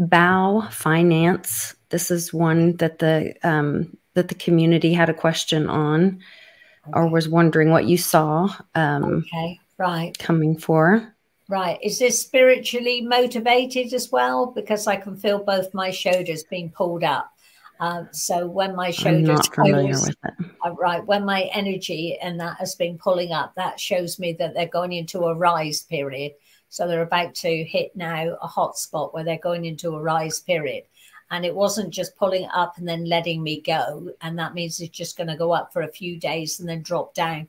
Bao Finance. This is one that the community had a question on, or was wondering what you saw. Okay, right. Coming for. Right. Is this spiritually motivated as well? Because I can feel both my shoulders being pulled up. So when my shoulders, I'm not familiar with it. Right, when my energy and that has been pulling up, that shows me that they're going into a rise period. So they're about to hit now a hot spot where they're going into a rise period. And it wasn't just pulling up and then letting me go. And that means it's just going to go up for a few days and then drop down.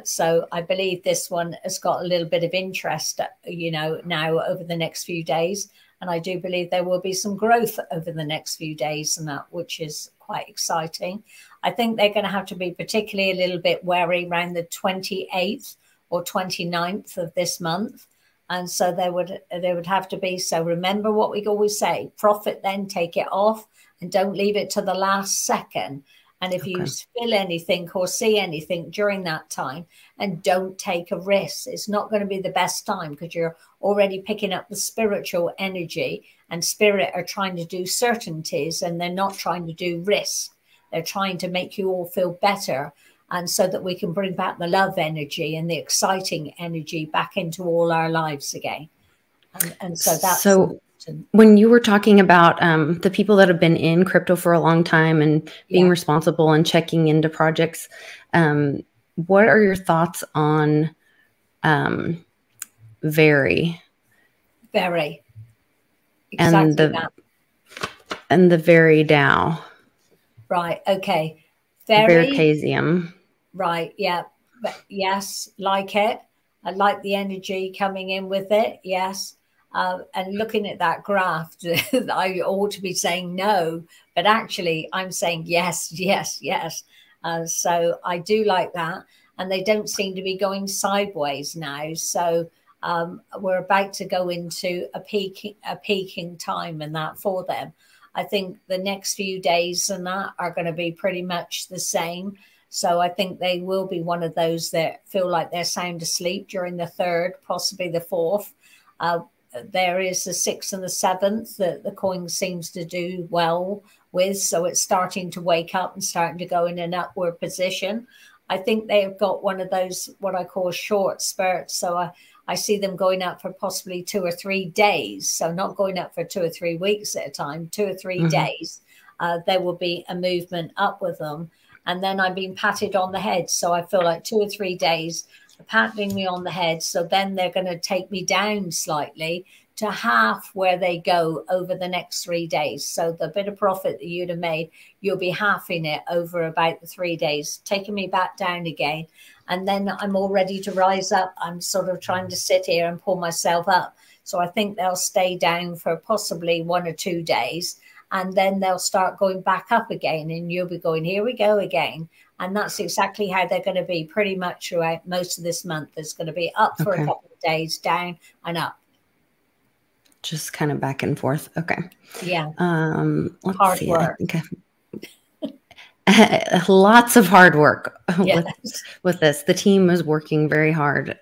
So I believe this one has got a little bit of interest, you know, now over the next few days. And I do believe there will be some growth over the next few days, and that, which is quite exciting. I think they're going to have to be particularly a little bit wary around the 28th or 29th of this month. And so they would have to be. So remember what we always say, profit, then take it off and don't leave it to the last second. And if you feel anything or see anything during that time, and don't take a risk, it's not going to be the best time, because you're already picking up the spiritual energy, and spirit are trying to do certainties and they're not trying to do risk. They're trying to make you all feel better. And so that we can bring back the love energy and the exciting energy back into all our lives again. And so that's important. When you were talking about the people that have been in crypto for a long time and being responsible and checking into projects, what are your thoughts on Very? Very. Exactly and the Very DAO. Right. Okay. Veritaseum. Right. Yeah. But yes. Like it. I like the energy coming in with it. Yes. And looking at that graph, I ought to be saying no, but actually I'm saying yes, yes, yes. So I do like that. And they don't seem to be going sideways now. So we're about to go into a peaking time and that for them. I think the next few days and that are going to be pretty much the same. So I think they will be one of those that feel like they're sound asleep during the 3rd, possibly the 4th. There is the 6th and the 7th that the coin seems to do well with. So it's starting to wake up and starting to go in an upward position. I think they've got one of those, what I call short spurts. So I see them going up for possibly 2 or 3 days. So not going up for 2 or 3 weeks at a time, 2 or 3 days. There will be a movement up with them. And then I'm being patted on the head. So I feel like 2 or 3 days patting me on the head. So then they're going to take me down slightly to half where they go over the next 3 days. So the bit of profit that you'd have made, you'll be halving it over about the 3 days, taking me back down again. And then I'm all ready to rise up. I'm sort of trying to sit here and pull myself up. So I think they'll stay down for possibly 1 or 2 days. And then they'll start going back up again. And you'll be going, here we go again. And that's exactly how they're going to be pretty much throughout most of this month. It's going to be up for a couple of days, down and up. Just kind of back and forth. Okay. Yeah. Let's see. Work. Lots of hard work with this. The team is working very hard.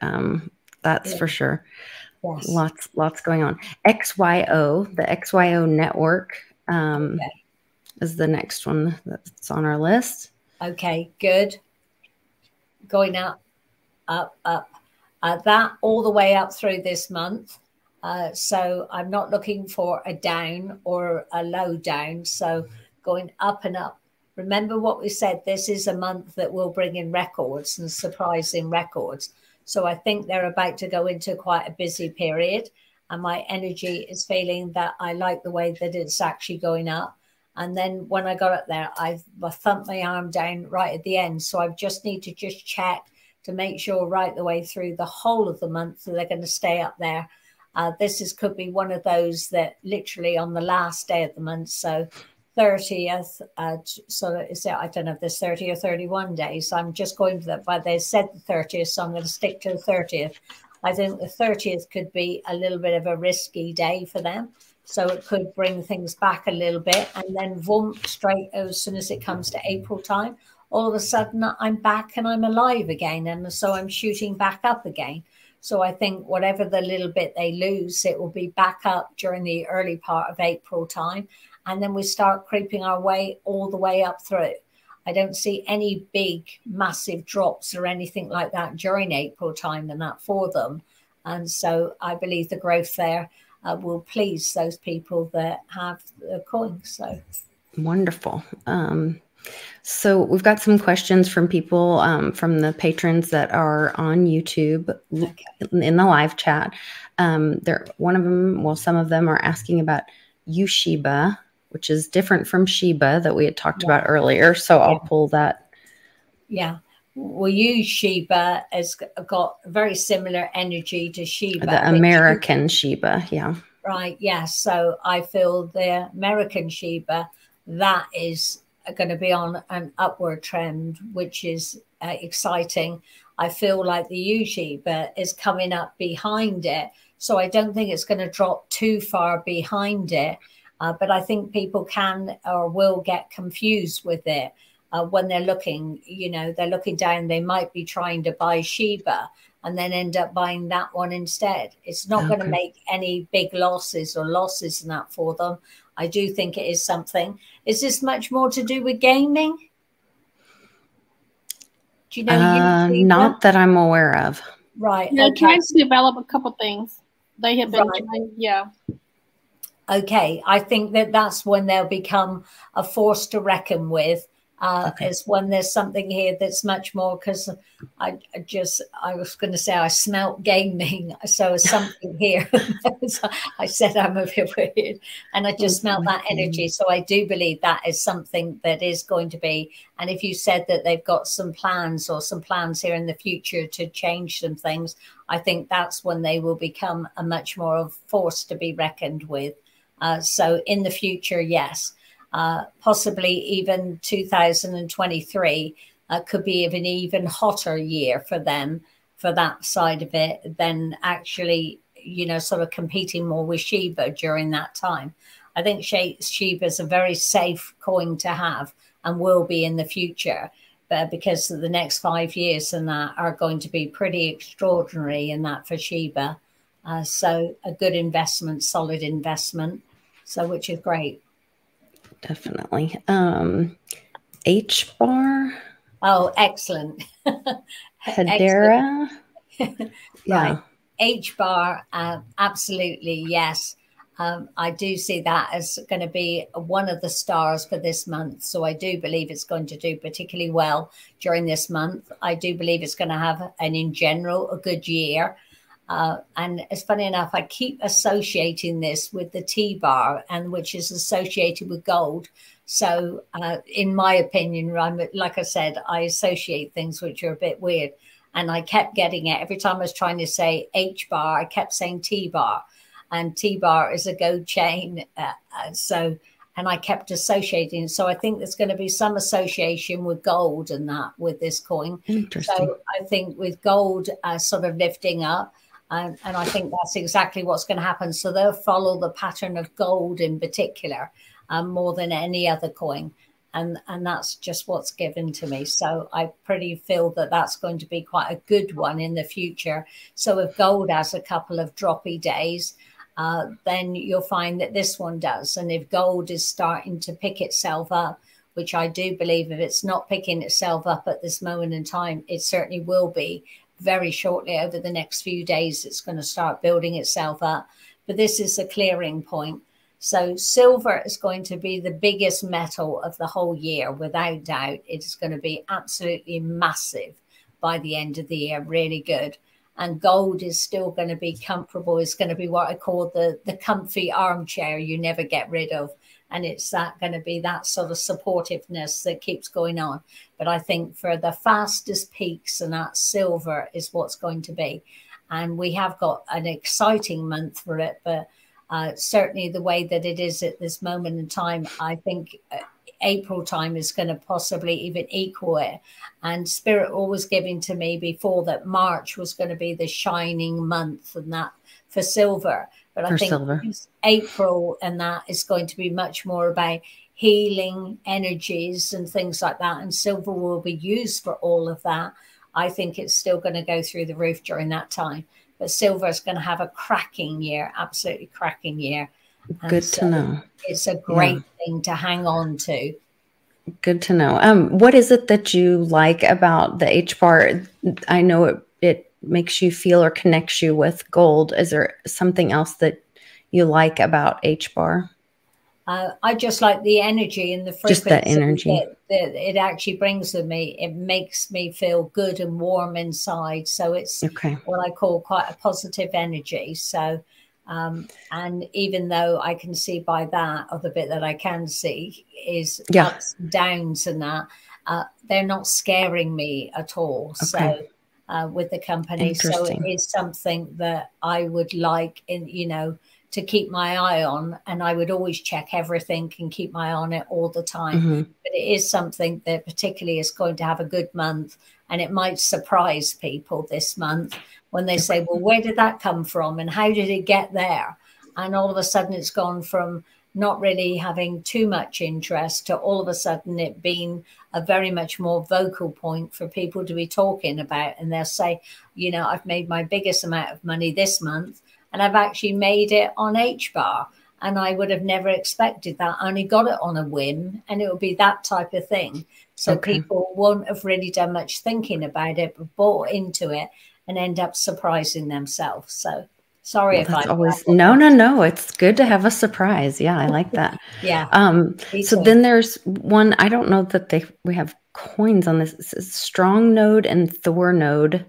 That's for sure. Yes. Lots going on. XYO, the XYO Network is the next one that's on our list. Okay, good. Going up, up, up. That all the way up through this month. So I'm not looking for a down or a low down. So going up and up. Remember what we said, this is a month that will bring in records and surprising records. So I think they're about to go into quite a busy period. And my energy is feeling that I like the way that it's actually going up. And then when I got up there, I thumped my arm down right at the end. So I just need to just check to make sure right the way through the whole of the month that they're going to stay up there. This could be one of those that literally on the last day of the month. So 30th, so is it, I don't know if there's 30 or 31 days. So I'm just going to that, but they said the 30th, so I'm going to stick to the 30th. I think the 30th could be a little bit of a risky day for them. So it could bring things back a little bit. And then boom, straight as soon as it comes to April time, all of a sudden I'm back and I'm alive again. And so I'm shooting back up again. So I think whatever the little bit they lose, it will be back up during the early part of April time. And then we start creeping our way all the way up through. I don't see any big, massive drops or anything like that during April time and that for them. And so I believe the growth there will please those people that have the coins. So wonderful. So we've got some questions from people, from the patrons that are on YouTube in the live chat. One of them, well, some of them are asking about Ushiba, which is different from Shiba that we had talked about earlier. So I'll pull that. Yeah. Well, Ushiba has got very similar energy to Shiba. The American Shiba, yeah. Right, yes. So I feel the American Shiba, that is going to be on an upward trend, which is exciting. I feel like the Ushiba is coming up behind it. So I don't think it's going to drop too far behind it. But I think people can or will get confused with it when they're looking, you know, they're looking down, they might be trying to buy Shiba and then end up buying that one instead. It's not going to make any big losses or losses in that for them. I do think it is something. Is this much more to do with gaming? Do you know? Not that I'm aware of. Right. They're trying to develop a couple things. They have been trying, yeah. Okay, I think that that's when they'll become a force to reckon with, is when there's something here that's much more, because I was going to say I smelt gaming, so something here. I said I'm a bit weird, and I just smelt that energy. So I do believe that is something that is going to be, and if you said that they've got some plans here in the future to change some things, I think that's when they will become a much more of force to be reckoned with. So in the future, yes, possibly even 2023 could be an even hotter year for them, for that side of it, than actually, you know, sort of competing more with Shiba during that time. I think Shiba is a very safe coin to have and will be in the future, but because the next 5 years and that are going to be pretty extraordinary in that for Shiba. So a good investment, solid investment. So, which is great. Definitely. HBAR. Oh, excellent. Hedera. Right. HBAR, absolutely, yes. I do see that as going to be one of the stars for this month. So I do believe it's going to do particularly well during this month. I do believe it's going to have, in general, a good year. And it's funny enough, I keep associating this with the T-bar, and which is associated with gold. So in my opinion, like I said, I associate things which are a bit weird. And I kept getting it. Every time I was trying to say H-bar, I kept saying T-bar. And T-bar is a gold chain. And I kept associating. So I think there's going to be some association with gold and that with this coin. Interesting. So I think with gold sort of lifting up, and I think that's exactly what's going to happen. So they'll follow the pattern of gold in particular, more than any other coin. And that's just what's given to me. So I pretty feel that that's going to be quite a good one in the future. So if gold has a couple of droppy days, then you'll find that this one does. And if gold is starting to pick itself up, which I do believe if it's not picking itself up at this moment in time, it certainly will be very shortly over the next few days. It's going to start building itself up. But this is a clearing point. So silver is going to be the biggest metal of the whole year, without doubt. It's going to be absolutely massive by the end of the year, really good. And gold is still going to be comfortable. It's going to be what I call the comfy armchair you never get rid of. And it's going to be that sort of supportiveness that keeps going on. But I think for the fastest peaks, and that silver is what's going to be. And we have got an exciting month for it, but certainly the way that it is at this moment in time, I think April time is going to possibly even equal it. And Spirit always giving to me before that March was going to be the shining month, and that for silver. But I think April and that is going to be much more about healing energies and things like that. And silver will be used for all of that. I think it's still going to go through the roof during that time. but silver is going to have a cracking year, absolutely cracking year. And good so to know. It's a great thing to hang on to. Good to know. What is it that you like about the HBAR? I know it makes you feel or connects you with gold. Is there something else that you like about HBAR? I just like the energy and the frequency just that energy that it actually brings with me. It makes me feel good and warm inside. So it's what I call quite a positive energy. So, and even though I can see by that, or the bit that I can see is ups and downs and that, they're not scaring me at all. So with the company, so it is something that I would like to keep my eye on, and I would always check everything and keep my eye on it all the time. But it is something that particularly is going to have a good month, and it might surprise people this month when they say, well, where did that come from and how did it get there? And all of a sudden it's gone from not really having too much interest to all of a sudden it being a very much more vocal point for people to be talking about. And they'll say, I've made my biggest amount of money this month, and I've actually made it on HBAR. And I would have never expected that. I only got it on a whim, and it would be that type of thing. So people won't have really done much thinking about it, but bought into it and end up surprising themselves. So sorry if I No. It's good to have a surprise. Yeah, I like that. So then there's one, I don't know that we have coins on this. It says Strong Node and Thor Node.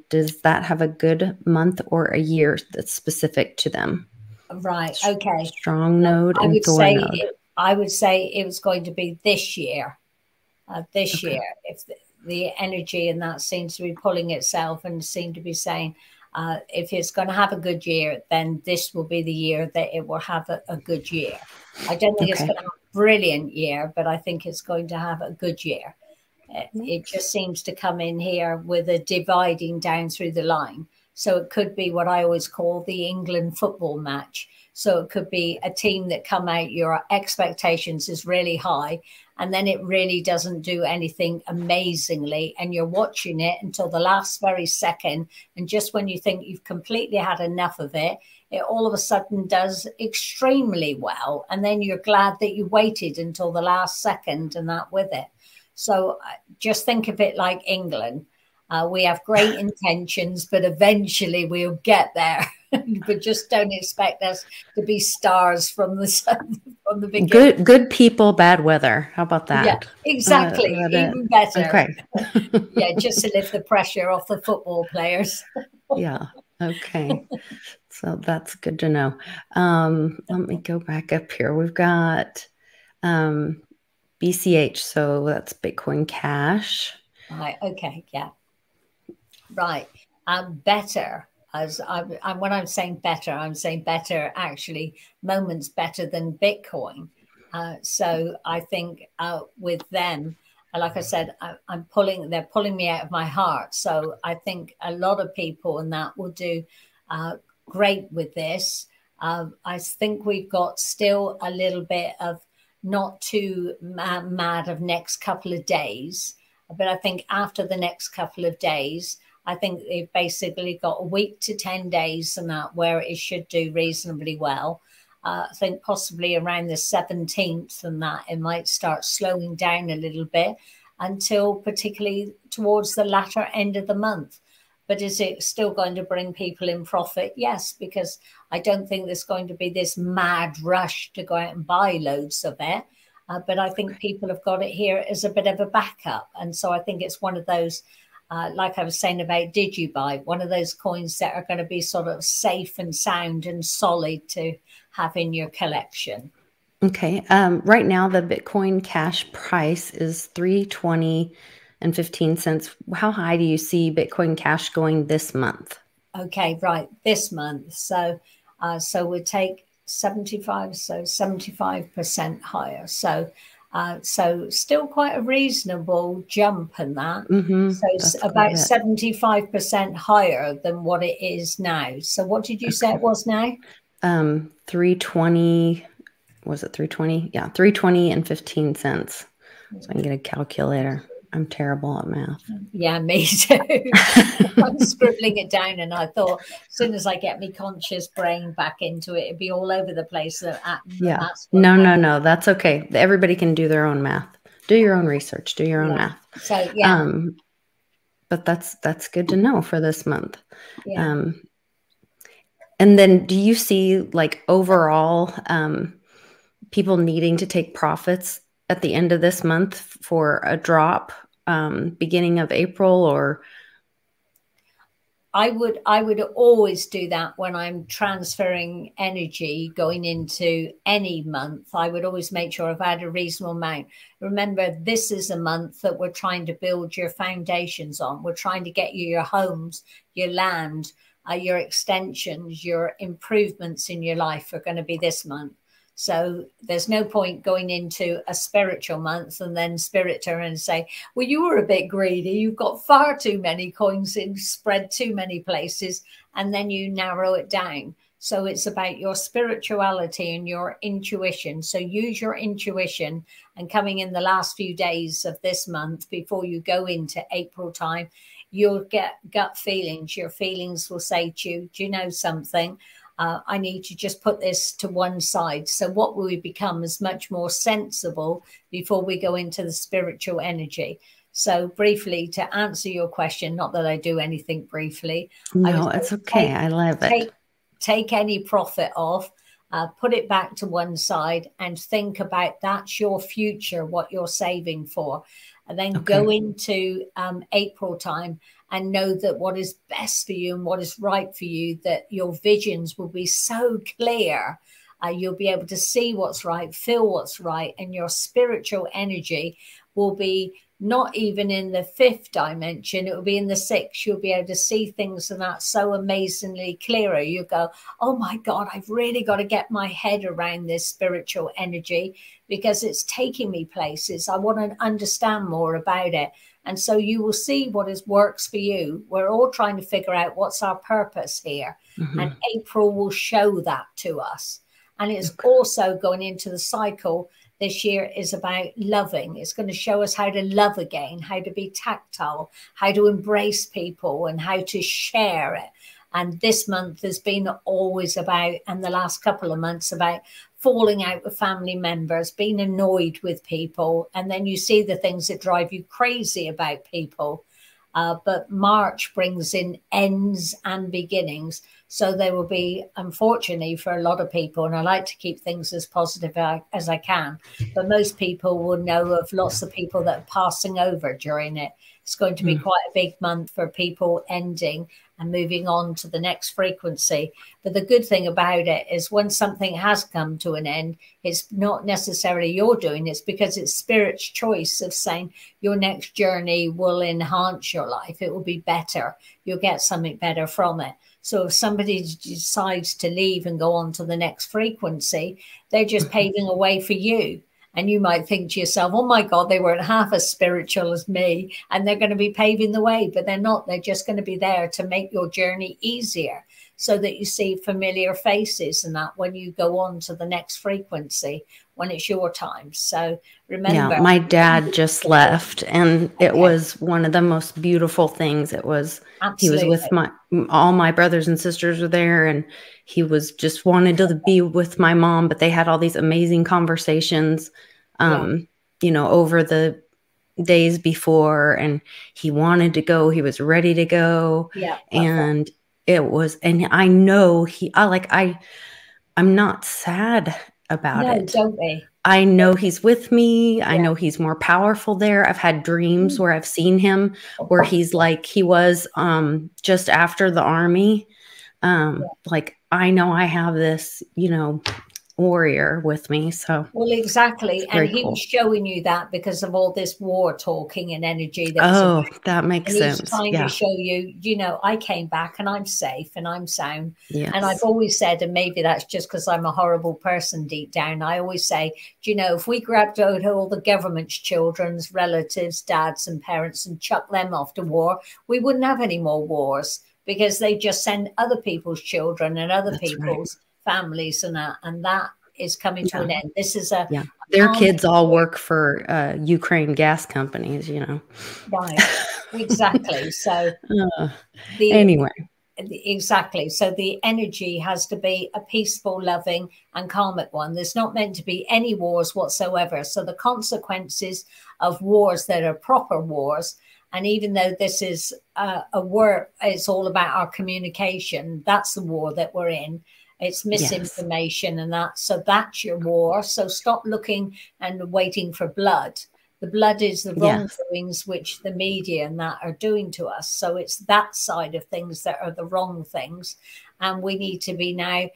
Does that have a good month or a year that's specific to them? Right. Okay. Strong Node and Thor Node. I would say it was going to be this year. This year, if the energy and that seems to be pulling itself and seem to be saying, if it's going to have a good year, then this will be the year that it will have a good year. I don't think it's going to have a brilliant year, but I think it's going to have a good year. It just seems to come in here with a dividing down through the line. So it could be what I always call the England football match. So it could be a team that come out, your expectations is really high, and then it really doesn't do anything amazingly. And you're watching it until the last very second. And just when you think you've completely had enough of it, it all of a sudden does extremely well. And then you're glad that you waited until the last second and that with it. So just think of it like England. We have great intentions, but eventually we'll get there. But just don't expect us to be stars from the beginning. Good people, bad weather. How about that? Yeah, exactly. Even better. Okay. Just to lift the pressure off the football players. Yeah. Okay. So that's good to know. Let me go back up here. We've got BCH. So that's Bitcoin Cash. Right. Okay. Yeah. Right. Better. When I'm saying better, actually moments better than Bitcoin. So I think with them, like I said, they're pulling me out of my heart. So I think a lot of people and that will do great with this. I think we've got still a little bit of not too mad of next couple of days. But I think after the next couple of days, I think they've basically got a week to 10 days and that where it should do reasonably well. I think possibly around the 17th and that it might start slowing down a little bit until particularly towards the latter end of the month. But is it still going to bring people in profit? Yes, because I don't think there's going to be this mad rush to go out and buy loads of it. But I think people have got it here as a bit of a backup. And so I think it's one of those, like I was saying about DGB, one of those coins that are going to be sort of safe and sound and solid to have in your collection. Okay. Right now, the Bitcoin Cash price is $3.20.15. How high do you see Bitcoin Cash going this month? Okay, right. This month. So we take 75, so 75% higher. So still quite a reasonable jump in that. So it's about 75% higher than what it is now. So what did you say it was now? 320. Was it 320? Yeah, $3.20.15. So I can get a calculator. I'm terrible at math. Yeah, me too. I'm scribbling it down, and I thought as soon as I get my conscious brain back into it, it'd be all over the place. Yeah. No. That's okay. Everybody can do their own math. Do your own research. Do your own math. So yeah. But that's good to know for this month. Yeah. And then do you see like overall people needing to take profits at the end of this month for a drop beginning of April? Or I would always do that when I'm transferring energy going into any month. I would always make sure I've had a reasonable amount. Remember, this is a month that we're trying to build your foundations on. We're trying to get you your homes, your land, your extensions, your improvements in your life are going to be this month. So there's no point going into a spiritual month and then spirit turn and say, well, you were a bit greedy. You've got far too many coins and spread too many places. And then you narrow it down. So it's about your spirituality and your intuition. So use your intuition, and coming in the last few days of this month before you go into April time, you'll get gut feelings. Your feelings will say to you, do you know something? I need to just put this to one side. So what will we become is much more sensible before we go into the spiritual energy. So briefly, to answer your question, not that I do anything briefly. No, it's okay. I love it. Take any profit off, put it back to one side and think about that's your future, what you're saving for. And then go into April time and know that what is best for you and what is right for you, that your visions will be so clear. You'll be able to see what's right, feel what's right, and your spiritual energy will be not even in the 5th dimension, it will be in the 6th. You'll be able to see things and that's so amazingly clearer. You go, oh my God, I've really got to get my head around this spiritual energy because it's taking me places. I want to understand more about it. And so you will see what works for you. We're all trying to figure out what's our purpose here. And April will show that to us. And it's also going into the cycle. This year is about loving. It's going to show us how to love again, how to be tactile, how to embrace people and how to share it. And this month has been always about, and the last couple of months, about falling out with family members, being annoyed with people. And then you see the things that drive you crazy about people. But March brings in ends and beginnings. So there will be, unfortunately, for a lot of people, and I like to keep things as positive as I can, but most people will know of lots of people that are passing over during it. It's going to be quite a big month for people ending and moving on to the next frequency. But the good thing about it is when something has come to an end, it's not necessarily your doing, it's because it's Spirit's choice of saying your next journey will enhance your life. It will be better. You'll get something better from it. So if somebody decides to leave and go on to the next frequency, they're just paving a way for you. And you might think to yourself, oh my God, they weren't half as spiritual as me and they're going to be paving the way, but they're not. They're just going to be there to make your journey easier so that you see familiar faces and that when you go on to the next frequency, when it's your time. So remember. Yeah, my dad just left and it was one of the most beautiful things. It was, Absolutely. He was with all my brothers and sisters were there and he was just wanted to be with my mom, but they had all these amazing conversations, you know, over the days before and he wanted to go, he was ready to go. Yeah. And it was, and I know I'm not sad about it. Don't be. I know he's with me. Yeah. I know he's more powerful there. I've had dreams where I've seen him where he's like he was just after the army. Like I know I have this, you know, warrior with me. So well, exactly. And he was showing you that because of all this war talking and energy. That makes sense. He's trying to show you, you know, I came back and I'm safe and I'm sound. Yes. And I've always said, and maybe that's just because I'm a horrible person deep down, I always say, do you know, if we grabbed all the government's children's relatives, dads and parents and chucked them off to war, we wouldn't have any more wars because they just send other people's children and other people's families and that is coming to an end. This is a their kids all work for Ukraine gas companies, you know. Right, exactly. So anyway. Exactly. So the energy has to be a peaceful, loving, and karmic one. There's not meant to be any wars whatsoever. So the consequences of wars that are proper wars, and even though this is a war, it's all about our communication. That's the war that we're in. It's misinformation and that. So that's your war. So stop looking and waiting for blood. The blood is the wrongdoings which the media and that are doing to us. So it's that side of things that are the wrong things. And we need to be now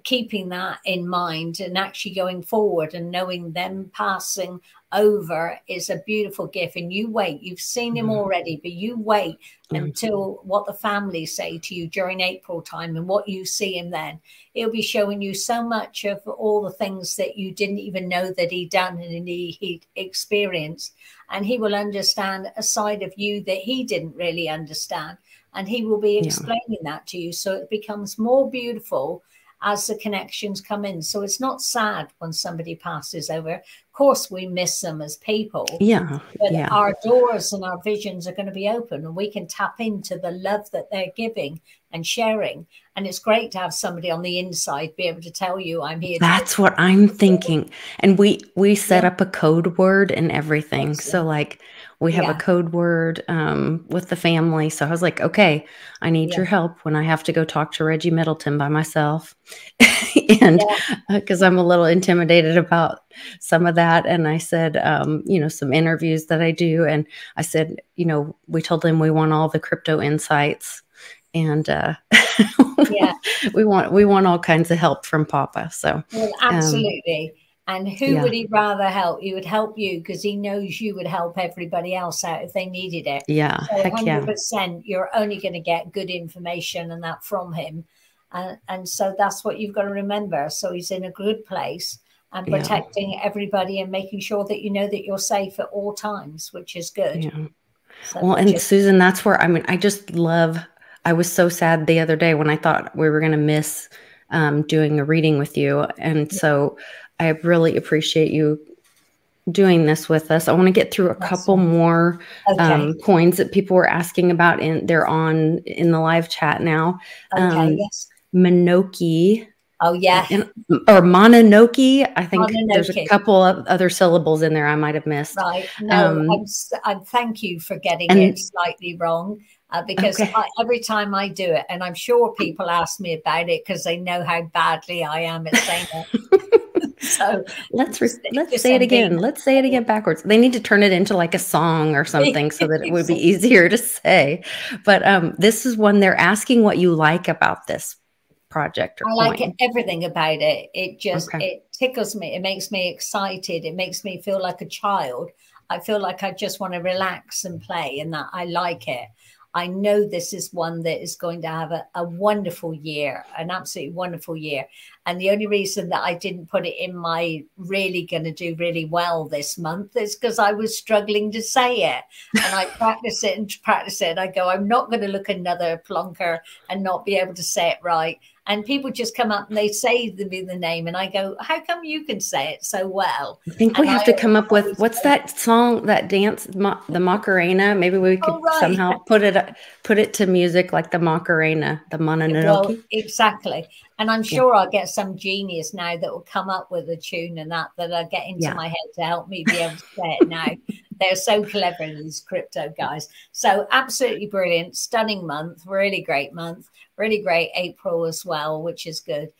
keeping that in mind and actually going forward and knowing them passing over is a beautiful gift. And you wait, you've seen him already, but you wait until what the family say to you during April time and what you see him then. He'll be showing you so much of all the things that you didn't even know that he'd done and he'd experienced. And he will understand a side of you that he didn't really understand. And he will be explaining that to you. So it becomes more beautiful as the connections come in. So it's not sad when somebody passes over. Of course, we miss them as people. But our doors and our visions are going to be open and we can tap into the love that they're giving and sharing. And it's great to have somebody on the inside be able to tell you, I'm here. That's what I'm thinking. And we set up a code word and everything. Excellent. So like we have a code word with the family. So I was like, okay, I need your help when I have to go talk to Reggie Middleton by myself. And because I'm a little intimidated about some of that. And I said, you know, some interviews that I do. And I said, you know, we told him we want all the crypto insights. And we want all kinds of help from Papa. So absolutely. And who would he rather help? He would help you because he knows you would help everybody else out if they needed it. Yeah. So 100%, you're only going to get good information and that from him. And so that's what you've got to remember. So he's in a good place and protecting everybody and making sure that you know that you're safe at all times, which is good. Yeah. So well, and Susan, that's where, I mean, I just love, I was so sad the other day when I thought we were going to miss doing a reading with you. And so I really appreciate you doing this with us. I want to get through a couple more coins that people were asking about, and they're on in the live chat now. Mononuke. Oh, yeah. Or Mononuke. I think there's a couple of other syllables in there I might have missed. Right. No, I thank you for getting it slightly wrong. Because every time I do it, and I'm sure people ask me about it because they know how badly I am at saying it. So let's say it again. Let's say it again backwards. They need to turn it into like a song or something so that it would be easier to say. But this is one they're asking what you like about this project. Or I like everything about it. It just it tickles me. It makes me excited. It makes me feel like a child. I feel like I just want to relax and play, and that I like it. I know this is one that is going to have a wonderful year, an absolutely wonderful year. And the only reason that I didn't put it in my really going to do really well this month is because I was struggling to say it. And I practice it and practice it. And I go, I'm not going to look another plonker and not be able to say it right. And people just come up and they say the name. And I go, how come you can say it so well? I think we have to come up with, what's that song, that dance, the Macarena? Maybe we could somehow put it to music like the Macarena, the Mononuke. Well, exactly. And I'm sure I'll get some genius now that will come up with a tune and that I get into my head to help me be able to say it now. They're so clever, these crypto guys. So absolutely brilliant, stunning month, really great month. Really great April as well, which is good.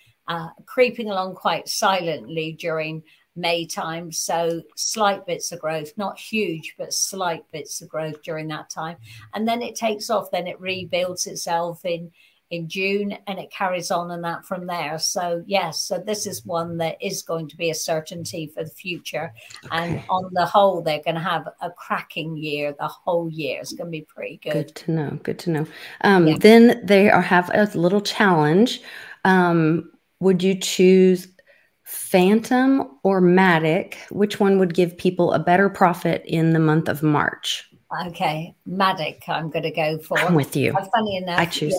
Creeping along quite silently during May time. So slight bits of growth, not huge, but slight bits of growth during that time. And then it takes off. Then it rebuilds itself in June and it carries on and that from there. So yes, so this is one that is going to be a certainty for the future. And on the whole, they're going to have a cracking year. The whole year is going to be pretty good. Good to know. Good to know. Then they have a little challenge. Would you choose Fantom or Matic? Which one would give people a better profit in the month of March? Okay, Matic I'm going to go for. I'm with you. Funny enough, I choose.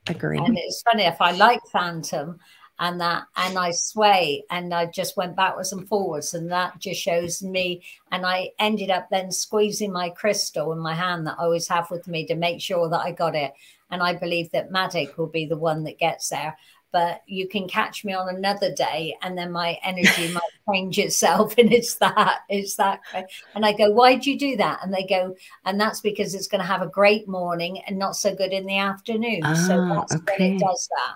Agree. And it's funny, if I like Fantom, and I sway, and I just went backwards and forwards, and that just shows me. And I ended up then squeezing my crystal in my hand that I always have with me to make sure that I got it. And I believe that Matic will be the one that gets there. But you can catch me on another day, and then my energy might change itself, and it's that. And I go, why'd you do that? And they go, and that's because it's going to have a great morning and not so good in the afternoon. So that's when it does that.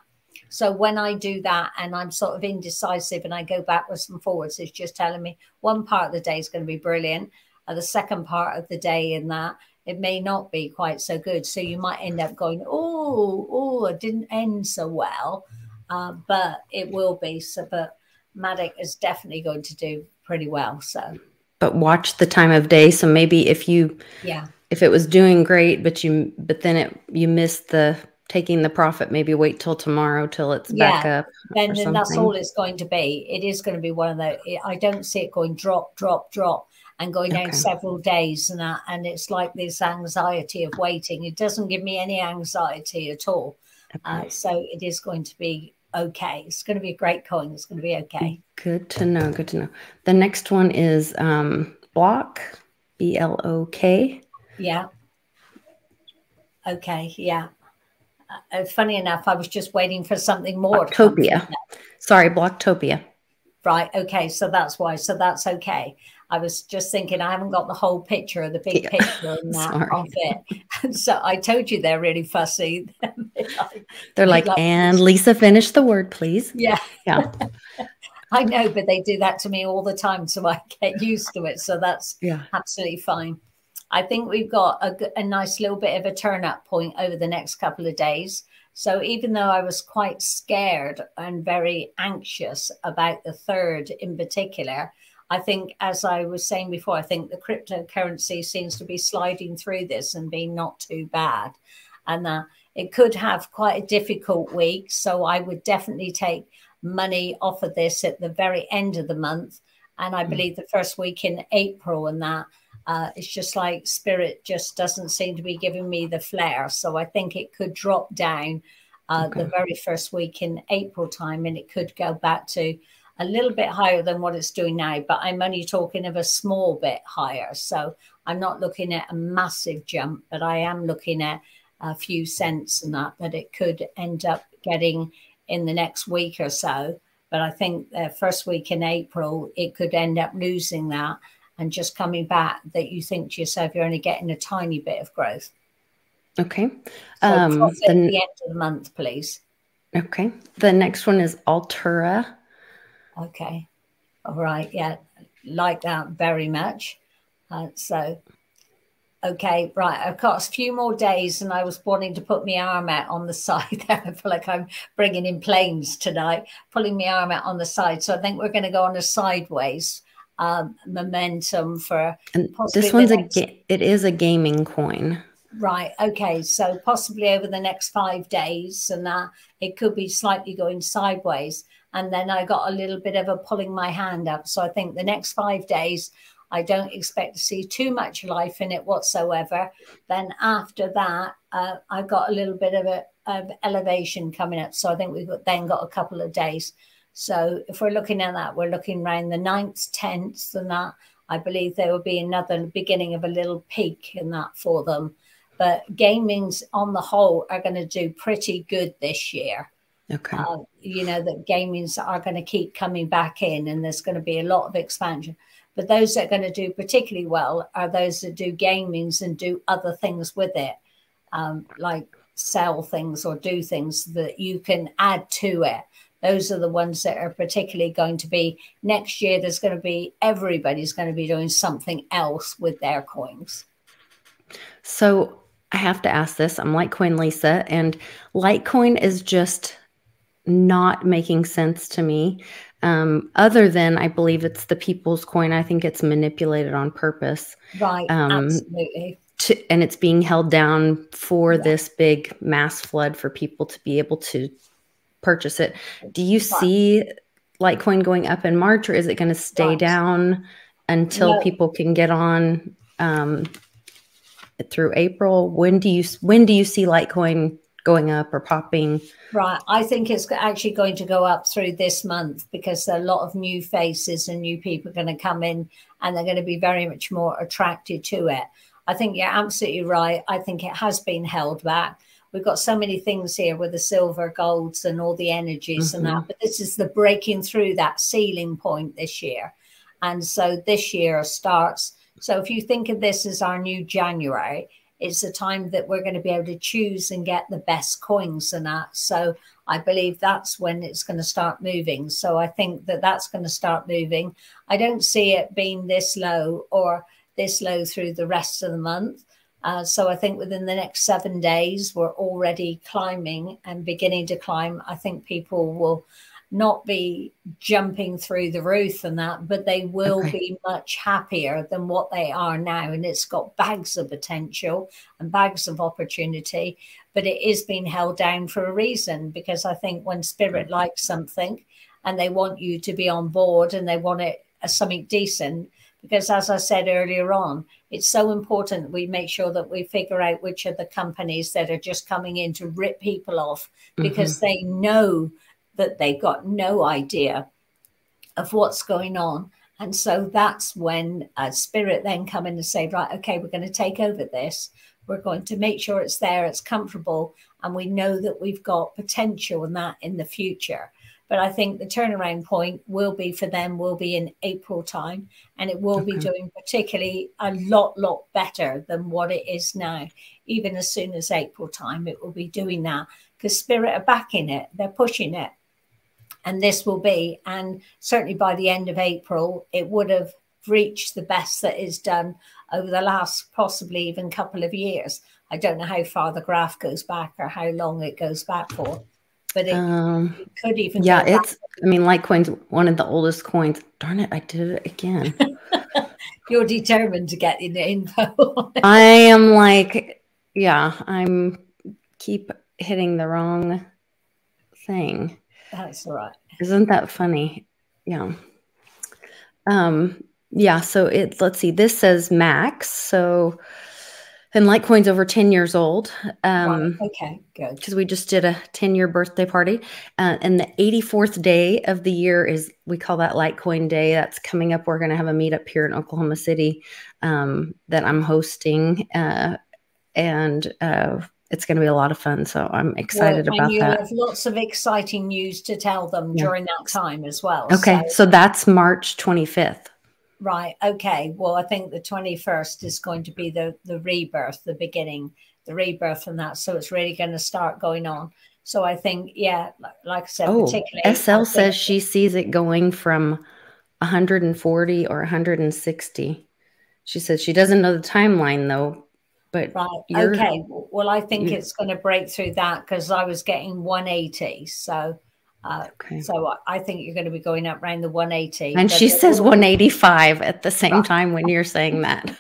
So when I do that and I'm sort of indecisive and I go backwards and forwards, it's just telling me one part of the day is going to be brilliant. The second part of the day in that, it may not be quite so good. So you might end up going, oh, it didn't end so well. But it will be. So, but Matic is definitely going to do pretty well. So, but watch the time of day. So maybe if it was doing great, but then you missed the taking the profit, maybe wait till tomorrow till it's back up. Then that's all it's going to be. It is going to be one of the. I don't see it going drop, drop, drop, and going down several days and that. And it's like this anxiety of waiting. It doesn't give me any anxiety at all. So it is going to be okay. It's going to be a great coin. It's going to be okay. Good to know. Good to know. The next one is Blok, BLOK. Yeah. Okay. Yeah. Funny enough, I was just waiting for something more. Bloktopia. Sorry, Bloktopia. Right. Okay. So that's why. So that's okay. I was just thinking I haven't got the whole picture, the big picture and that of it. And so I told you they're really fussy. They're like, and Lisa, finish the word, please. Yeah. Yeah. I know, but they do that to me all the time. So I get used to it. So that's absolutely fine. I think we've got a nice little bit of a turn up point over the next couple of days. So even though I was quite scared and very anxious about the third in particular, I think, as I was saying before, I think the cryptocurrency seems to be sliding through this and being not too bad. And it could have quite a difficult week. So I would definitely take money off of this at the very end of the month. And I believe the first week in April and that, it's just like spirit just doesn't seem to be giving me the flair. So I think it could drop down the very first week in April time, and it could go back to a little bit higher than what it's doing now, but I'm only talking of a small bit higher. So I'm not looking at a massive jump, but I am looking at a few cents and that it could end up getting in the next week or so. But I think the first week in April, it could end up losing that and just coming back, that you think to yourself, you're only getting a tiny bit of growth. Okay. So at the end of the month, please. Okay. The next one is Altura. Okay. All right. Yeah. Like that very much. Okay. Right. I've got a few more days and I was wanting to put my arm out on the side there. I feel like I'm bringing in planes tonight, pulling my arm out on the side. So I think we're going to go on a sideways momentum for. And this one's it is a gaming coin. Right. Okay. So possibly over the next 5 days and it could be slightly going sideways. And then I got a little bit of a pulling my hand up. So I think the next 5 days, I don't expect to see too much life in it whatsoever. Then after that, I got a little bit of elevation coming up. So I think we've then got a couple of days. So if we're looking at that, we're looking around the 9th, 10th and that. I believe there will be another beginning of a little peak in that for them. But gamings on the whole are going to do pretty good this year. Okay. You know, that gamings are going to keep coming back in and there's going to be a lot of expansion. But those that are going to do particularly well are those that do gamings and do other things with it, like sell things or do things that you can add to it. Those are the ones that are particularly going to be next year. There's going to be everybody's going to be doing something else with their coins. So I have to ask this. I'm Litecoin Lisa, and Litecoin is just not making sense to me. Other than I believe it's the people's coin. I think it's manipulated on purpose. Right. Absolutely. And it's being held down for this big mass flood for people to be able to purchase it. Do you see Litecoin going up in March, or is it going to stay down until people can get on through April? When do you see Litecoin going up or popping? Right. I think it's actually going to go up through this month because there are a lot of new faces and new people going to come in, and they're going to be very much more attracted to it. I think you're absolutely right. I think it has been held back. We've got so many things here with the silver, golds and all the energies and that, but this is the breaking through that ceiling point this year. And so this year starts. So if you think of this as our new January, it's the time that we're going to be able to choose and get the best coins and that. So I believe that's when it's going to start moving. So I think that that's going to start moving. I don't see it being this low or this low through the rest of the month. So I think within the next 7 days, we're already climbing and beginning to climb. I think people will not be jumping through the roof and that, but they will be much happier than what they are now. And it's got bags of potential and bags of opportunity, but it is being held down for a reason, because I think when spirit likes something and they want you to be on board and they want it as something decent, because as I said earlier on, it's so important we make sure that we figure out which are the companies that are just coming in to rip people off, because they know that they've got no idea of what's going on. And so that's when spirit then come in and say, right, okay, we're going to take over this. We're going to make sure it's there, it's comfortable, and we know that we've got potential in that in the future. But I think the turnaround point will be for them, will be in April time, and it will be doing particularly a lot better than what it is now. Even as soon as April time, it will be doing that, because spirit are backing it, they're pushing it. And this will be, and certainly by the end of April, it would have reached the best that is done over the last possibly even couple of years. I don't know how far the graph goes back or how long it goes back for, but it could even go back. I mean, Litecoin's one of the oldest coins. Darn it, I did it again. You're determined to get in the info. I am like, yeah, I'm keep hitting the wrong thing. That's all right. Isn't that funny? Yeah. Yeah. So let's see, this says max. So, and Litecoin's over 10 years old. Right. Okay, good. Because we just did a 10-year birthday party. And the 84th day of the year we call that Litecoin Day. That's coming up. We're going to have a meetup here in Oklahoma City that I'm hosting. It's going to be a lot of fun. So I'm excited about that. You have lots of exciting news to tell them during that time as well. Okay. So that's March 25th. Right. Okay. Well, I think the 21st is going to be the rebirth, the beginning, the rebirth and that. So it's really going to start going on. So I think, yeah, like I said, particularly. SL says she sees it going from 140 or 160. She says she doesn't know the timeline though. But right. Okay. Well, I think it's going to break through that, because I was getting 180. So, so I think you're going to be going up around the 180. And she says 185 at the same time when you're saying that.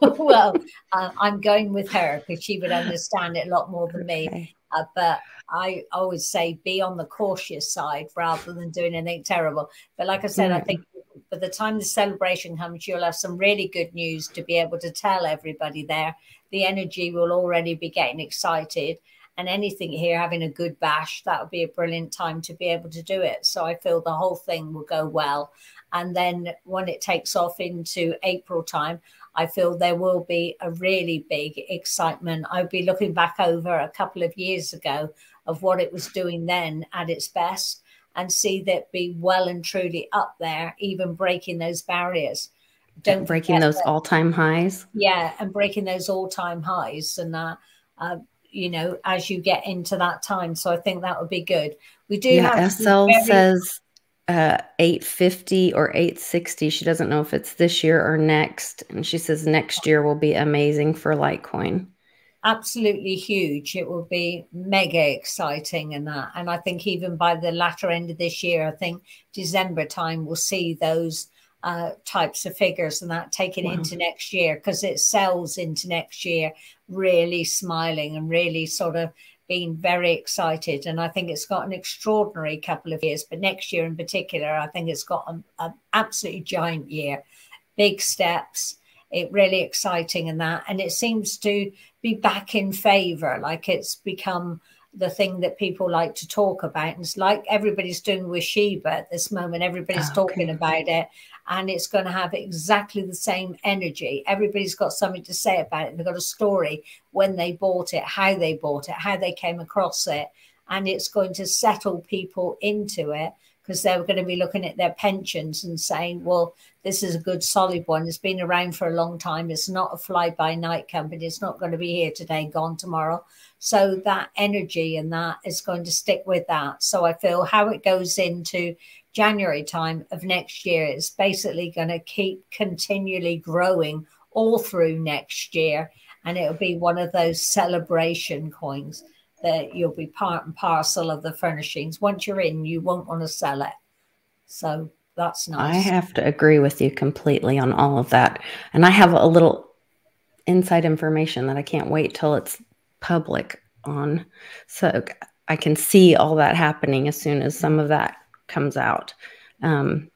Well, I'm going with her because she would understand it a lot more than me. But I always say be on the cautious side rather than doing anything terrible. But like I said, I think by the time the celebration comes, you'll have some really good news to be able to tell everybody there. The energy will already be getting excited, and anything here having a good bash, that would be a brilliant time to be able to do it. So I feel the whole thing will go well. And then when it takes off into April time, I feel there will be a really big excitement. I'll be looking back over a couple of years ago of what it was doing then at its best, and see that be well and truly up there, even breaking those barriers. Don't breaking those all-time highs. Yeah, and breaking those all-time highs, and you know, as you get into that time. So I think that would be good. We do have SL says 850 or 860. She doesn't know if it's this year or next, and she says next year will be amazing for Litecoin. Absolutely huge. It will be mega exciting, and I think even by the latter end of this year, I think December time, we'll see those types of figures and that taken into next year, because it sells into next year really smiling and really sort of being very excited. And I think it's got an extraordinary couple of years, but next year in particular, I think it's got an absolutely giant year, big steps. it really exciting and that. And it seems to be back in favor, like it's become the thing that people like to talk about. And it's like everybody's doing with Ushiba at this moment. Everybody's talking about it, and it's going to have exactly the same energy. Everybody's got something to say about it. They've got a story, when they bought it, how they came across it. And it's going to settle people into it, because they're going to be looking at their pensions and saying, well, this is a good solid one. It's been around for a long time. It's not a fly-by-night company. It's not going to be here today, gone tomorrow. So that energy and that is going to stick with that. So I feel how it goes into January time of next year, it's basically going to keep continually growing all through next year. And it'll be one of those celebration coins that you'll be part and parcel of the furnishings. Once you're in, you won't want to sell it. So that's nice. I have to agree with you completely on all of that. And I have a little inside information that I can't wait till it's public on. So I can see all that happening as soon as some of that comes out.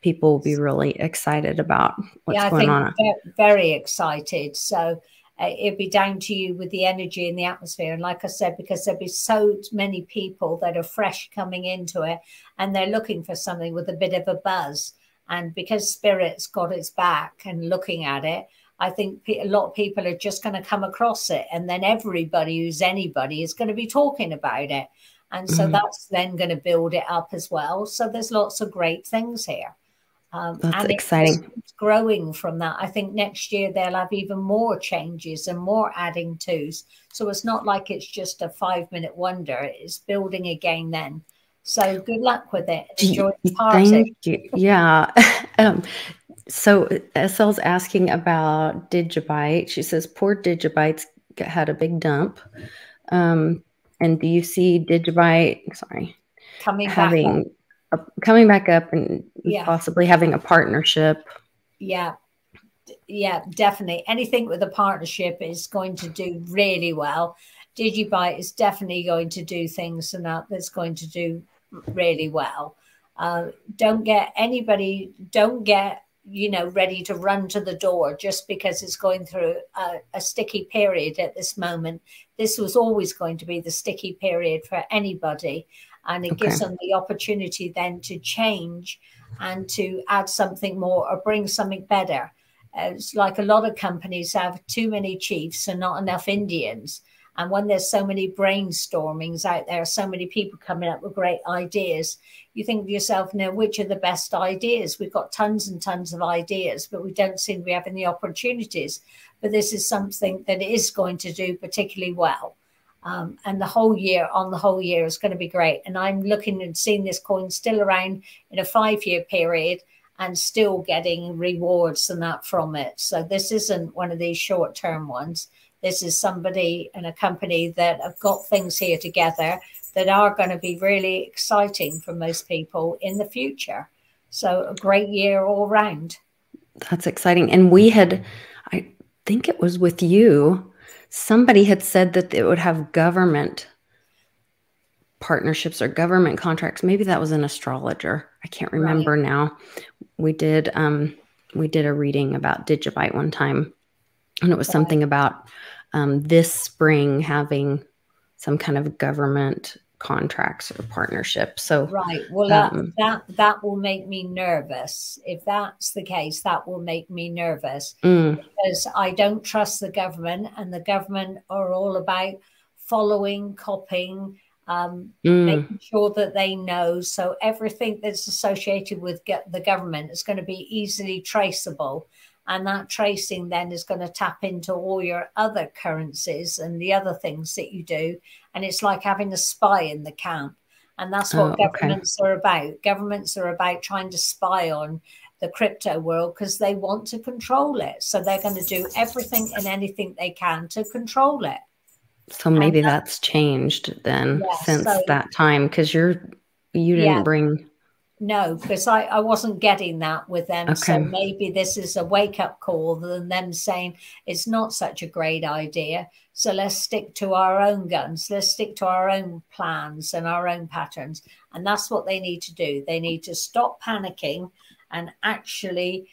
People will be really excited about what's going on. Very excited. So it'd be down to you with the energy and the atmosphere. And like I said, because there'll be so many people that are fresh coming into it, and they're looking for something with a bit of a buzz. And because Spirit's got its back and looking at it, I think a lot of people are just going to come across it. And then everybody who's anybody is going to be talking about it. And so that's then going to build it up as well. So there's lots of great things here. That's exciting. It's growing from that. I think next year they'll have even more changes and more adding tos. So it's not like it's just a 5-minute wonder. It's building again then. So good luck with it. Enjoy the party. Thank you. Yeah. So SL's asking about Digibyte. She says, poor Digibyte's had a big dump. And do you see Digibyte, coming back up and possibly having a partnership? Yeah, definitely. Anything with a partnership is going to do really well. Digibyte is definitely going to do things and that's going to do really well. Don't get ready to run to the door just because it's going through a sticky period at this moment. This was always going to be the sticky period for anybody. And it gives them the opportunity then to change and to add something more or bring something better. It's like a lot of companies have too many chiefs and not enough Indians. And when there's so many brainstormings out there, so many people coming up with great ideas, you think to yourself, now, which are the best ideas? We've got tons and tons of ideas, but we don't seem to be having the opportunities. But this is something that is going to do particularly well. And on the whole year is going to be great. And I'm looking and seeing this coin still around in a 5-year period and still getting rewards and that from it. So this isn't one of these short-term ones. This is somebody and a company that have got things here together that are going to be really exciting for most people in the future. So a great year all round. That's exciting. And we had, I think it was with you, somebody had said that it would have government partnerships or government contracts. Maybe that was an astrologer. I can't remember now. We did a reading about Digibyte one time, and it was something about this spring having some kind of government contracts or partnerships. So well, that will make me nervous. If that's the case, that will make me nervous because I don't trust the government, and the government are all about following, copying, making sure that they know. So everything that's associated with the government is going to be easily traceable. And that tracing then is going to tap into all your other currencies and the other things that you do. And it's like having a spy in the camp. And that's what governments are about. Governments are about trying to spy on the crypto world because they want to control it. So they're going to do everything and anything they can to control it. So maybe that's changed then since that time, because you didn't bring... No, because I wasn't getting that with them. So maybe this is a wake-up call than them saying it's not such a great idea. So let's stick to our own guns. Let's stick to our own plans and our own patterns. And that's what they need to do. They need to stop panicking and actually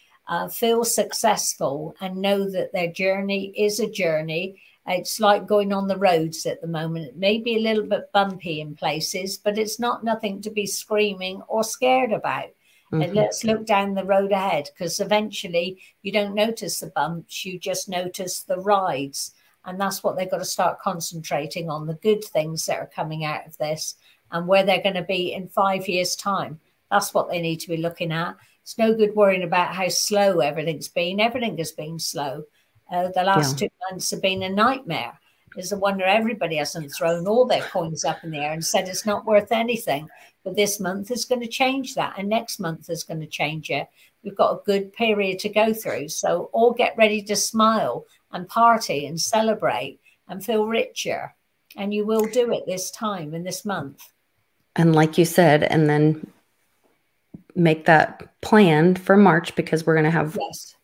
feel successful and know that their journey is a journey. It's like going on the roads at the moment. It may be a little bit bumpy in places, but it's nothing to be screaming or scared about. And let's look down the road ahead, because eventually you don't notice the bumps, you just notice the rides. And that's what they've got to start concentrating on, the good things that are coming out of this and where they're going to be in 5 years' time. That's what they need to be looking at. It's no good worrying about how slow everything's been. Everything has been slow. The last 2 months have been a nightmare. It's a wonder everybody hasn't thrown all their coins up in the air and said it's not worth anything. But this month is going to change that, and next month is going to change it. We've got a good period to go through. So all get ready to smile and party and celebrate and feel richer. And you will do it this time in this month. And like you said, and then make that plan for March, because we're going to have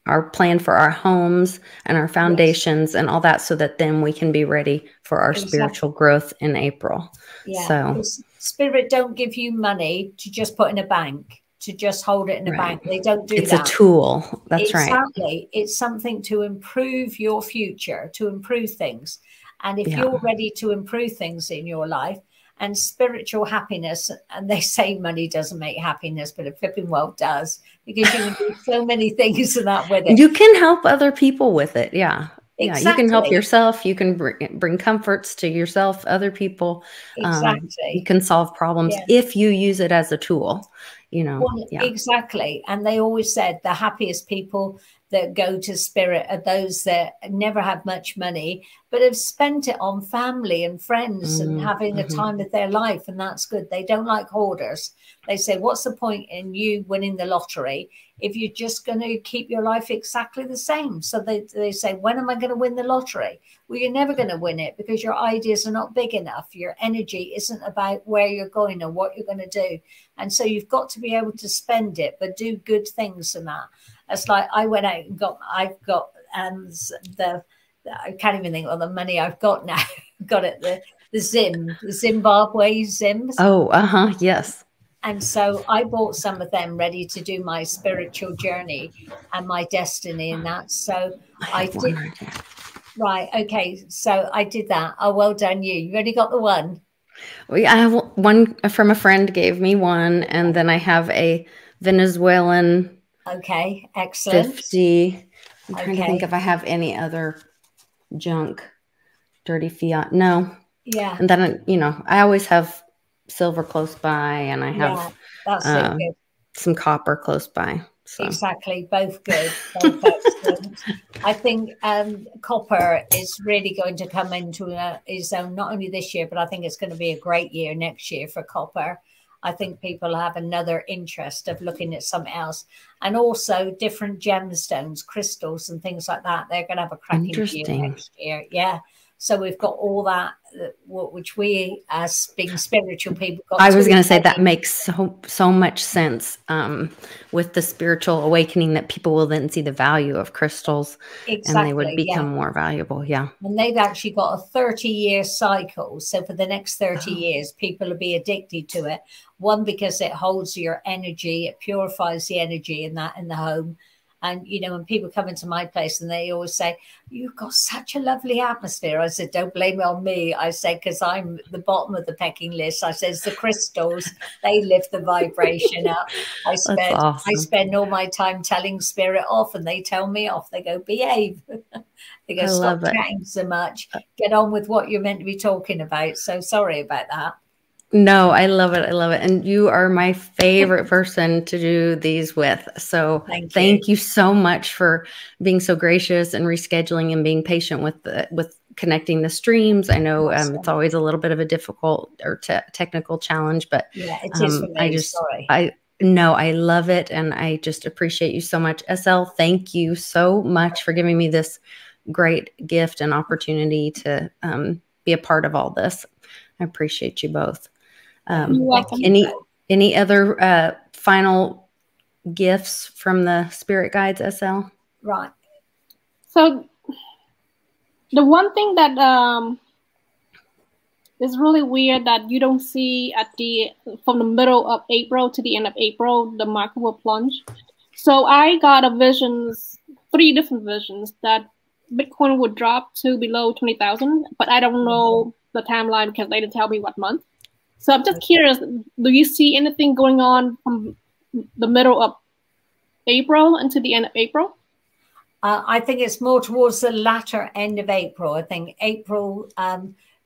our plan for our homes and our foundations and all that, so that then we can be ready for our spiritual growth in April. Yeah. So Spirit don't give you money to just put in a bank, to just hold it in a bank. They don't do that. It's a tool. That's right. Exactly. It's something to improve your future, to improve things. And if you're ready to improve things in your life, and spiritual happiness, and they say money doesn't make happiness, but it flipping well does, because you can do so many things in that with it. You can help other people with it. Yeah. Exactly. Yeah. You can help yourself. You can bring comforts to yourself, other people. Exactly. You can solve problems if you use it as a tool, you know. Well, exactly. And they always said the happiest people that go to spirit are those that never have much money, but have spent it on family and friends and having a time of their life. And that's good. They don't like hoarders. They say, what's the point in you winning the lottery if you're just going to keep your life exactly the same? So they say, when am I going to win the lottery? Well, you're never going to win it, because your ideas are not big enough. Your energy isn't about where you're going or what you're going to do. And so you've got to be able to spend it, but do good things in that. It's like I went out and I've got I can't even think of the money I've got now. Got it, the Zimbabwe Zims. Oh, yes. And so I bought some of them ready to do my spiritual journey and my destiny in that. So I did. Right. Okay. So I did that. Oh, well done you. You've only got the one. I have one from a friend, gave me one. And then I have a Venezuelan. Okay. Excellent. 50. I'm trying to think if I have any other junk, dirty fiat. No. Yeah. And then, you know, I always have silver close by, and I have some copper close by. So. Exactly. Both good. Both excellent. I think copper is really going to come into its own, not only this year, but I think it's going to be a great year next year for copper. I think people have another interest of looking at something else, and also different gemstones, crystals and things like that. They're going to have a cracking year next year. Yeah. So we've got all that, which we, as being spiritual people, got. I was going to say that makes so much sense with the spiritual awakening, that people will then see the value of crystals, and they would become more valuable. Yeah. And they've actually got a 30-year cycle. So for the next 30 years, people will be addicted to it. One, because it holds your energy, it purifies the energy in the home. And, you know, when people come into my place and they always say, you've got such a lovely atmosphere. I said, don't blame it on me. I said, because I'm the bottom of the pecking list. I said, the crystals, they lift the vibration up. I spend all my time telling spirit off, and they tell me off. They go, behave. They go, stop chatting so much. Get on with what you're meant to be talking about. So sorry about that. No, I love it. I love it. And you are my favorite person to do these with. So thank you so much for being so gracious and rescheduling and being patient with connecting the streams. I know it's always a little bit of a difficult or technical challenge, but yeah, it is for me. I love it. And I just appreciate you so much. SL, thank you so much for giving me this great gift and opportunity to be a part of all this. I appreciate you both. Any other final gifts from the spirit guides, SL? Right. So the one thing that is really weird that you don't see from the middle of April to the end of April, the market will plunge. So I got a visions, 3 different visions that Bitcoin would drop to below 20,000, but I don't know the timeline because they didn't tell me what month. So I'm just curious, do you see anything going on from the middle of April until the end of April? I think it's more towards the latter end of April. I think April,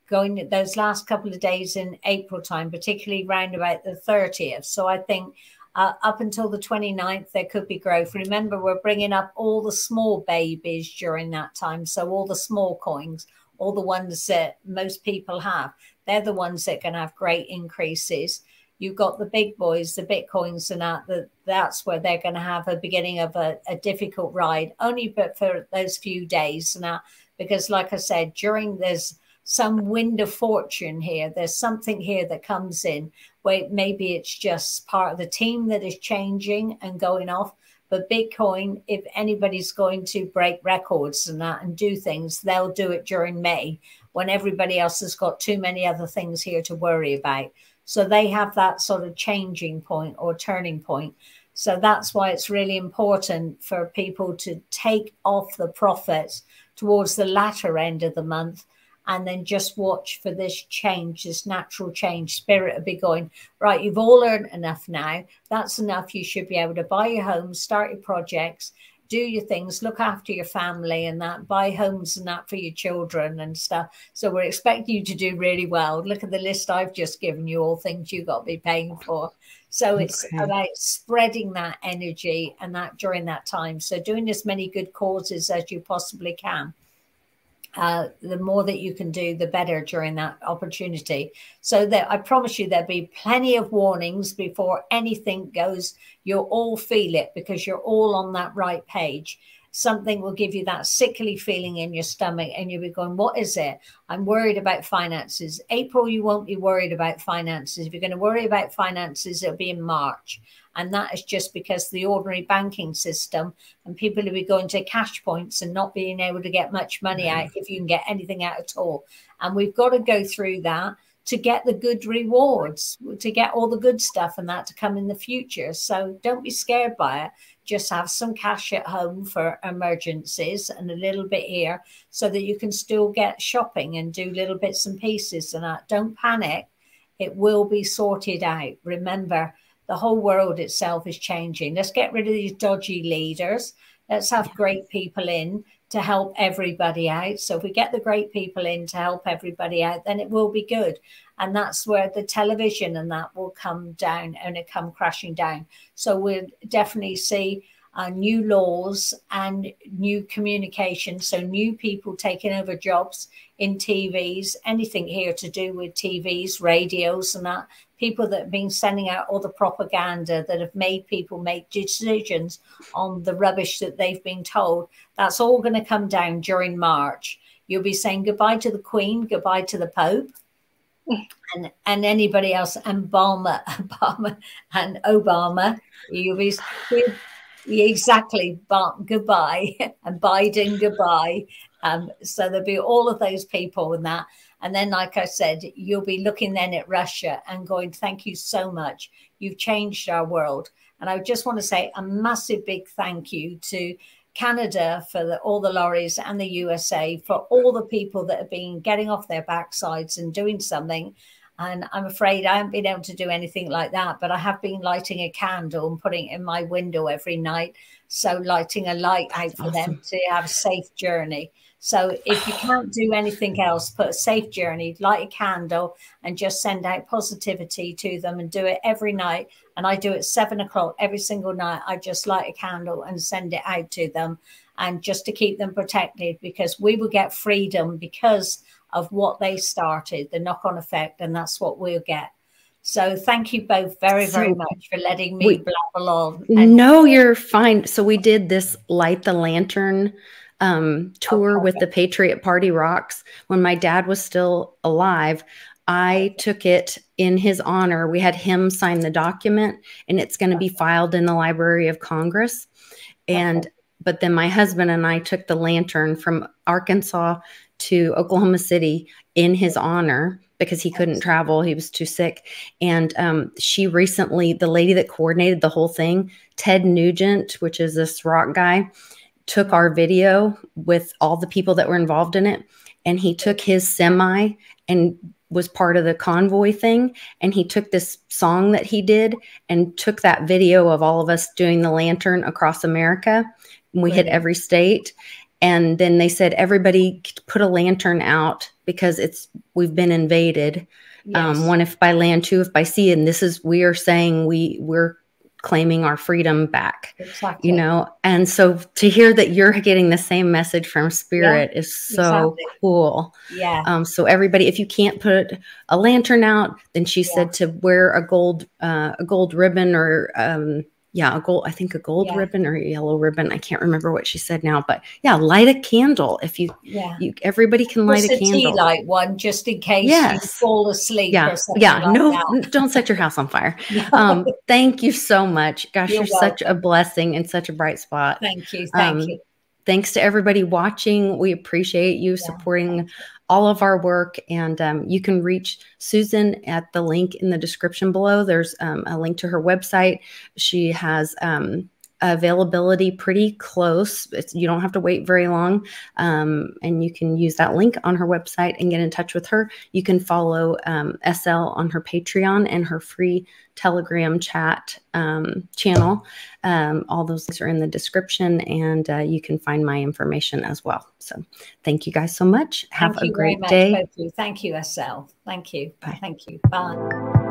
going those last couple of days in April time, particularly round about the 30th. So I think up until the 29th, there could be growth. Remember, we're bringing up all the small babies during that time. So all the small coins, all the ones that most people have, they're the ones that can have great increases. You've got the big boys, the Bitcoins, and that's where they're going to have a beginning of a difficult ride, only but for those few days. Now, because like I said, there's some wind of fortune here. There's something here that comes in where maybe it's just part of the team that is changing and going off. But Bitcoin, if anybody's going to break records and that and do things, they'll do it during May when everybody else has got too many other things here to worry about. So they have that sort of changing point or turning point. So that's why it's really important for people to take off the profits towards the latter end of the month and then just watch for this change, this natural change. Spirit will be going, right, you've all earned enough now. That's enough. You should be able to buy your home, start your projects, do your things, look after your family and that, buy homes and that for your children and stuff. So we're expecting you to do really well. Look at the list I've just given you, all things you've got to be paying for. So it's about spreading that energy and that during that time. So doing as many good causes as you possibly can. The more that you can do, the better during that opportunity. So that I promise you there'll be plenty of warnings before anything goes. You'll all feel it because you're all on that right page. Something will give you that sickly feeling in your stomach and you'll be going, what is it? I'm worried about finances. April, you won't be worried about finances. If you're going to worry about finances, it'll be in March. And that is just because the ordinary banking system and people will be going to cash points and not being able to get much money out if you can get anything out at all. And we've got to go through that to get the good rewards, to get all the good stuff and that to come in the future. So don't be scared by it. Just have some cash at home for emergencies and a little bit here so that you can still get shopping and do little bits and pieces and that. Don't panic. It will be sorted out. Remember, the whole world itself is changing. Let's get rid of these dodgy leaders. Let's have great people in to help everybody out. So if we get the great people in to help everybody out, then it will be good. And that's where the television and that will come down and it come crashing down. So we'll definitely see new laws and new communication. So new people taking over jobs in TVs, anything here to do with TVs, radios and that. People that have been sending out all the propaganda that have made people make decisions on the rubbish that they've been told. That's all going to come down during March. You'll be saying goodbye to the Queen, goodbye to the Pope, and anybody else, and Obama and Obama. You'll be exactly goodbye, and Biden goodbye. So there'll be all of those people and that. And then, like I said, you'll be looking then at Russia and going, thank you so much. You've changed our world. And I just want to say a massive big thank you to Canada for all the lorries and the USA for all the people that have been getting off their backsides and doing something. And I'm afraid I haven't been able to do anything like that, but I have been lighting a candle and putting it in my window every night. So lighting a light out for them to have a safe journey. So if you can't do anything else, put a safe journey, light a candle and just send out positivity to them and do it every night. And I do it 7 o'clock every single night. I just light a candle and send it out to them and just to keep them protected because we will get freedom because of what they started, the knock-on effect, and that's what we'll get. So thank you both very, very much for letting me blabble on. No, you're fine. So we did this Light the Lantern tour with the Patriot Party Rocks. When my dad was still alive, I took it in his honor. We had him sign the document and it's going to be filed in the Library of Congress. And but then my husband and I took the lantern from Arkansas to Oklahoma City in his honor. because he couldn't travel. He was too sick. And she recently, the lady that coordinated the whole thing, Ted Nugent, which is this rock guy, took our video with all the people that were involved in it. And he took his semi and was part of the convoy thing. And he took this song that he did and took that video of all of us doing the lantern across America. We hit every state. And then they said, everybody put a lantern out because we've been invaded. Yes. One, if by land, two, if by sea. And we are saying we're claiming our freedom back, exactly. You know? And so to hear that you're getting the same message from Spirit is so cool. Yeah. So everybody, if you can't put a lantern out, then she said to wear a gold ribbon or, I think a gold ribbon or a yellow ribbon. I can't remember what she said now, but light a candle. If everybody can light a candle. Tea light one, just in case you fall asleep or something that. Don't set your house on fire. Thank you so much. Gosh, you're such a blessing and such a bright spot. Thank you. Thank you. Thanks to everybody watching. We appreciate you supporting all of our work. And you can reach Susan at the link in the description below. There's a link to her website. She has availability pretty close. You don't have to wait very long. And you can use that link on her website and get in touch with her. You can follow SL on her Patreon and her free Telegram chat channel. All those links are in the description, and you can find my information as well. So thank you guys so much. Have a great day. Thank you, SL. Thank you. Bye. Thank you. Bye.